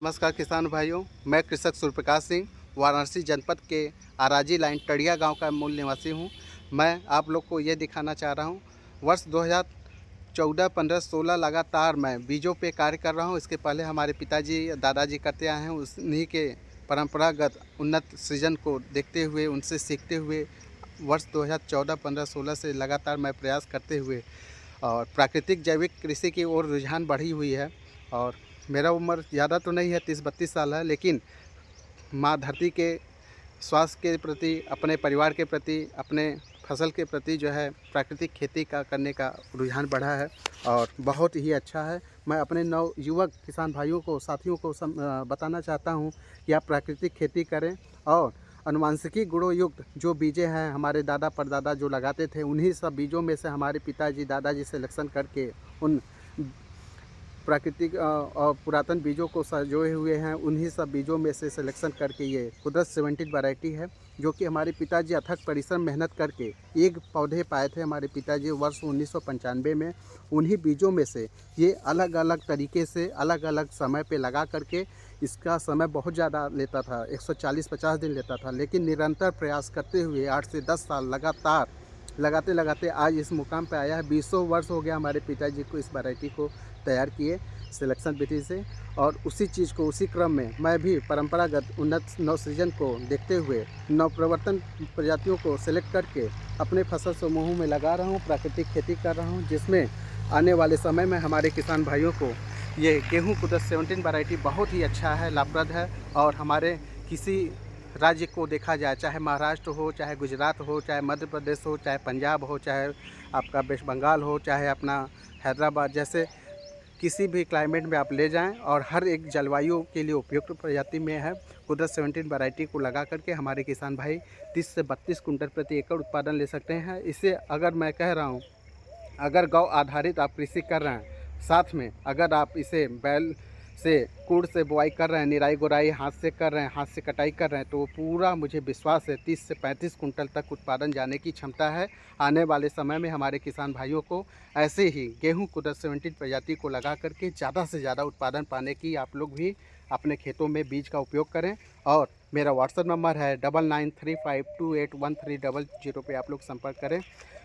नमस्कार किसान भाइयों, मैं कृषक सूर्यप्रकाश सिंह वाराणसी जनपद के आराजी लाइन टड़िया गांव का मूल निवासी हूं। मैं आप लोग को ये दिखाना चाह रहा हूं, वर्ष 2014, 15, 16 लगातार मैं बीजों पे कार्य कर रहा हूं। इसके पहले हमारे पिताजी दादाजी करते आए हैं, उन्हीं के परंपरागत उन्नत सृजन को देखते हुए, उनसे सीखते हुए वर्ष 2014, 15, 16 से लगातार मैं प्रयास करते हुए और प्राकृतिक जैविक कृषि की ओर रुझान बढ़ी हुई है। और मेरा उम्र ज़्यादा तो नहीं है, 30-32 साल है, लेकिन माँ धरती के स्वास्थ्य के प्रति, अपने परिवार के प्रति, अपने फसल के प्रति जो है प्राकृतिक खेती का करने का रुझान बढ़ा है और बहुत ही अच्छा है। मैं अपने नवयुवक किसान भाइयों को, साथियों को बताना चाहता हूं कि आप प्राकृतिक खेती करें और अनुवांशिकी गुणों युक्त जो बीजें हैं, हमारे दादा परदादा जो लगाते थे, उन्हीं सब बीजों में से हमारे पिताजी दादाजी सिलेक्शन करके उन प्राकृतिक और पुरातन बीजों को संजोए हुए हैं। उन्हीं सब बीजों में से सिलेक्शन करके ये कुदरत 17 वैरायटी है, जो कि हमारे पिताजी अथक परिश्रम मेहनत करके एक पौधे पाए थे हमारे पिताजी वर्ष 1995 में। उन्हीं बीजों में से ये अलग अलग तरीके से अलग अलग समय पे लगा करके, इसका समय बहुत ज़्यादा लेता था, 140-50 दिन लेता था, लेकिन निरंतर प्रयास करते हुए 8 से 10 साल लगातार लगाते लगाते आज इस मुकाम पे आया है। 20 वर्ष हो गया हमारे पिताजी को इस वैरायटी को तैयार किए सिलेक्शन विधि से। और उसी चीज़ को, उसी क्रम में मैं भी परंपरागत उन्नत नवसृजन को देखते हुए नवप्रवर्तन प्रजातियों को सिलेक्ट करके अपने फसल समूहों में लगा रहा हूँ, प्राकृतिक खेती कर रहा हूँ, जिसमें आने वाले समय में हमारे किसान भाइयों को ये गेहूँ कुदरत 17 वैरायटी बहुत ही अच्छा है, लाभप्रद है। और हमारे किसी राज्य को देखा जाए, चाहे महाराष्ट्र हो, चाहे गुजरात हो, चाहे मध्य प्रदेश हो, चाहे पंजाब हो, चाहे आपका वेस्ट बंगाल हो, चाहे अपना हैदराबाद, जैसे किसी भी क्लाइमेट में आप ले जाएं और हर एक जलवायु के लिए उपयुक्त प्रजाति में है। कुदरत 17 वैरायटी को लगा करके हमारे किसान भाई 30 से 32 कुंटल प्रति एकड़ उत्पादन ले सकते हैं। इसे अगर मैं कह रहा हूँ, अगर गौ आधारित आप कृषि कर रहे हैं, साथ में अगर आप इसे बैल से कूड़ से बुआई कर रहे हैं, निराई गुराई हाथ से कर रहे हैं, हाथ से कटाई कर रहे हैं, तो पूरा मुझे विश्वास है 30 से 35 कुंटल तक उत्पादन जाने की क्षमता है। आने वाले समय में हमारे किसान भाइयों को ऐसे ही गेहूं कुदरत 17 प्रजाति को लगा करके ज़्यादा से ज़्यादा उत्पादन पाने की आप लोग भी अपने खेतों में बीज का उपयोग करें। और मेरा व्हाट्सएप नंबर है 9935281300 पे आप लोग संपर्क करें।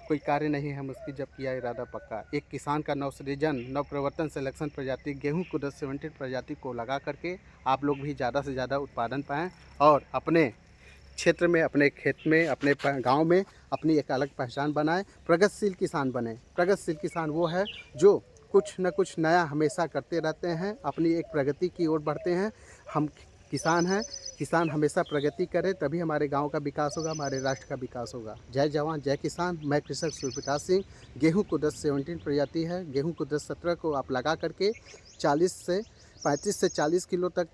कोई कार्य नहीं है मुश्किल जब किया इरादा पक्का। एक किसान का नवसृजन, नवप्रवर्तन, सिलेक्शन प्रजाति गेहूं कुदरत 17 प्रजाति को लगा करके आप लोग भी ज़्यादा से ज़्यादा उत्पादन पाएँ और अपने क्षेत्र में, अपने खेत में, अपने गांव में अपनी एक अलग पहचान बनाएं। प्रगतिशील किसान बने। प्रगतिशील किसान वो है जो कुछ न कुछ नया हमेशा करते रहते हैं, अपनी एक प्रगति की ओर बढ़ते हैं। हम किसान हैं, किसान हमेशा प्रगति करे, तभी हमारे गांव का विकास होगा, हमारे राष्ट्र का विकास होगा। जय जवान जय किसान। मैं कृषक सूर्यप्रकाश सिंह। गेहूँ कुदरत 17 प्रजाति है, गेहूँ कुदरत 17 को आप लगा करके 35 से 40 किलो तक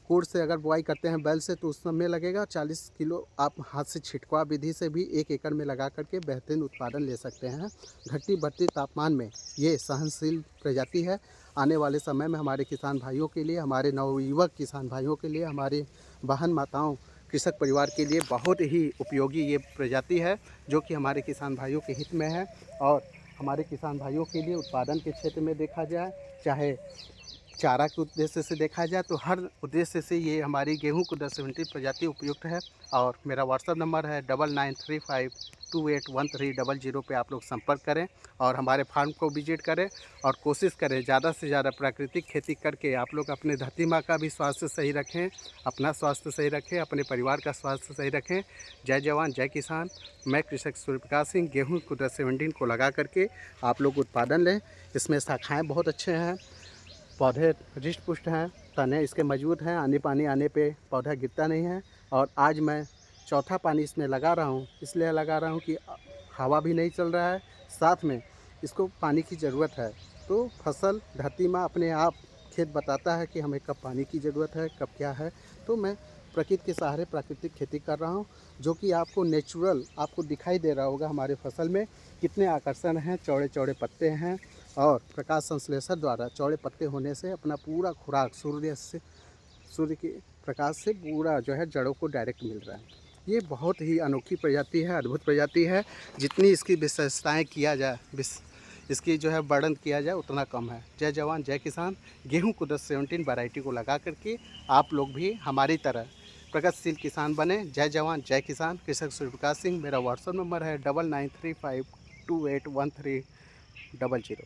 कूड़ से अगर बुआई करते हैं बैल से, तो उस समय लगेगा 40 किलो। आप हाथ से छिटकवा विधि से भी 1 एकड़ में लगा करके बेहतरीन उत्पादन ले सकते हैं। घटती बढ़ती तापमान में ये सहनशील प्रजाति है। आने वाले समय में हमारे किसान भाइयों के लिए, हमारे नवयुवक किसान भाइयों के लिए, हमारी बहन माताओं कृषक परिवार के लिए बहुत ही उपयोगी ये प्रजाति है, जो कि हमारे किसान भाइयों के हित में है। और हमारे किसान भाइयों के लिए उत्पादन के क्षेत्र में देखा जाए, चाहे चारा के उद्देश्य से देखा जाए, तो हर उद्देश्य से ये हमारी गेहूँ कुदरत 17 प्रजाति उपयुक्त है। और मेरा व्हाट्सएप नंबर है 9935281300 पे आप लोग संपर्क करें और हमारे फार्म को विजिट करें और कोशिश करें ज़्यादा से ज़्यादा प्राकृतिक खेती करके आप लोग अपने धरती माँ का भी स्वास्थ्य सही रखें, अपना स्वास्थ्य सही रखें, अपने परिवार का स्वास्थ्य सही रखें। जय जवान जय किसान। मैं कृषक सूर्यप्रकाश सिंह। गेहूँ कुदरत 17 को लगा करके आप लोग उत्पादन लें। इसमें शाखाएँ बहुत अच्छे हैं, पौधे हृष्ट पुष्ट हैं, तने इसके मजबूत हैं, आने पानी आने पे पौधा गिरता नहीं है। और आज मैं चौथा पानी इसमें लगा रहा हूँ, इसलिए लगा रहा हूँ कि हवा भी नहीं चल रहा है, साथ में इसको पानी की ज़रूरत है। तो फसल, धरती माँ अपने आप खेत बताता है कि हमें कब पानी की ज़रूरत है, कब क्या है। तो मैं प्रकृति के सहारे प्राकृतिक खेती कर रहा हूँ, जो कि आपको नेचुरल आपको दिखाई दे रहा होगा। हमारे फसल में कितने आकर्षण हैं, चौड़े चौड़े पत्ते हैं और प्रकाश संश्लेषण द्वारा चौड़े पत्ते होने से अपना पूरा खुराक सूर्य के प्रकाश से पूरा जो है जड़ों को डायरेक्ट मिल रहा है। ये बहुत ही अनोखी प्रजाति है, अद्भुत प्रजाति है। जितनी इसकी विशेषताएँ किया जाए, इसकी जो है वर्णन किया जाए उतना कम है। जय जवान जय किसान। गेहूँ को 10-17 वैरायटी को लगा करके आप लोग भी हमारी तरह प्रगतिशील किसान बने। जय जवान जय किसान। कृषक सूर्यप्रकाश सिंह। मेरा व्हाट्सएप नंबर है 9935281300।